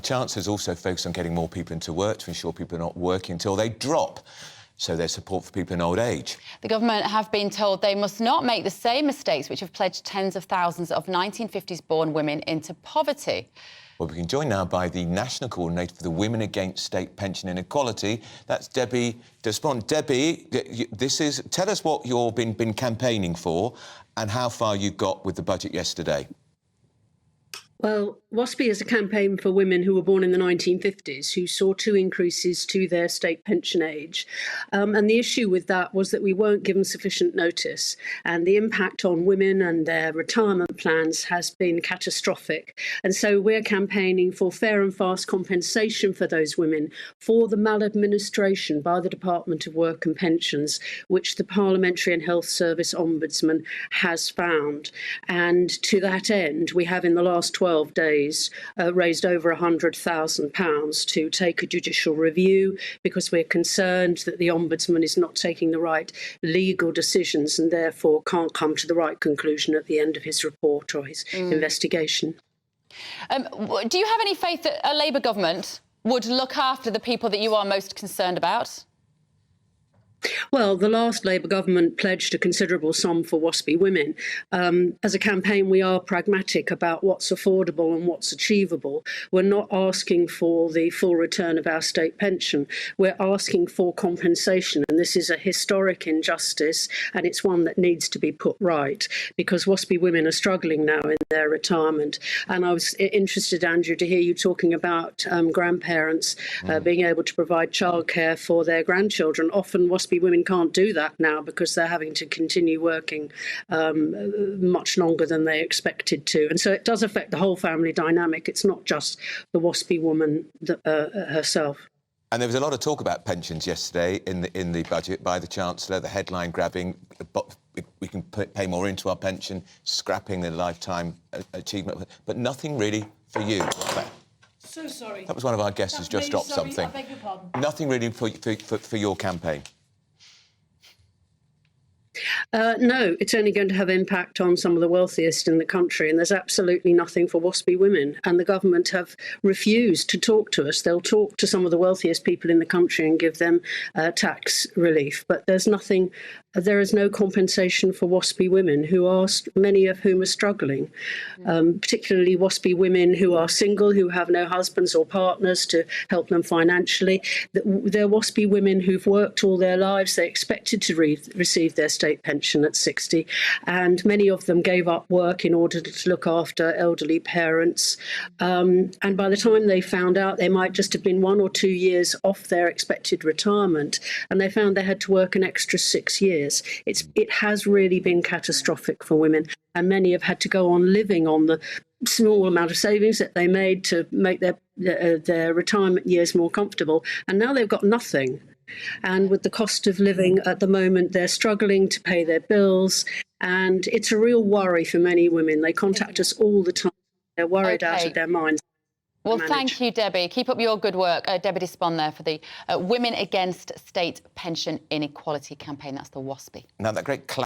Chancellor's also focused on getting more people into work to ensure people are not working until they drop. So there's support for people in old age. The government have been told they must not make the same mistakes which have plunged tens of thousands of 1950s-born women into poverty. Well, we can join now by the National Coordinator for the Women Against State Pension Inequality. That's Debbie Despont. Debbie, tell us what you've been campaigning for and how far you got with the budget yesterday. Well, WASPI is a campaign for women who were born in the 1950s who saw 2 increases to their state pension age. And the issue with that was that we weren't given sufficient notice, and the impact on women and their retirement plans has been catastrophic. And so we're campaigning for fair and fast compensation for those women for the maladministration by the Department of Work and Pensions, which the Parliamentary and Health Service Ombudsman has found. And to that end, we have in the last 12 days raised over £100,000 to take a judicial review, because we're concerned that the Ombudsman is not taking the right legal decisions and therefore can't come to the right conclusion at the end of his report or his investigation. Do you have any faith that a Labour government would look after the people that you are most concerned about? Well, the last Labour government pledged a considerable sum for WASPI women. As a campaign, we are pragmatic about what's affordable and what's achievable. We're not asking for the full return of our state pension. We're asking for compensation, and this is a historic injustice, and it's one that needs to be put right, because WASPI women are struggling now in their retirement. And I was interested, Andrew, to hear you talking about grandparents being able to provide childcare for their grandchildren. Often WASPI women can't do that now because they're having to continue working much longer than they expected to. And so it does affect the whole family dynamic. It's not just the WASPI woman herself. And there was a lot of talk about pensions yesterday in the budget by the Chancellor, the headline grabbing, we can pay more into our pension, scrapping the lifetime achievement, but nothing really for you. So sorry. That was one of our guests who's just dropped something. I beg your pardon. Nothing really for your campaign. No, it's only going to have impact on some of the wealthiest in the country, and there's absolutely nothing for WASPI women. And the government have refused to talk to us. They'll talk to some of the wealthiest people in the country and give them tax relief, but there's nothing. There is no compensation for WASPI women, many of whom are struggling, particularly WASPI women who are single, who have no husbands or partners to help them financially. They're WASPI women who've worked all their lives. They expected to receive their state pension at 60, and many of them gave up work in order to look after elderly parents. And by the time they found out, they might just have been 1 or 2 years off their expected retirement, and they found they had to work an extra 6 years. It has really been catastrophic for women, and many have had to go on living on the small amount of savings that they made to make their retirement years more comfortable, and now they've got nothing. And with the cost of living at the moment, they're struggling to pay their bills, and it's a real worry for many women. They contact us all the time. They're worried out of their minds. Well, thank you, Debbie. Keep up your good work. Debbie Despont there for the Women Against State Pension Inequality campaign. That's the WASPI. Now, that great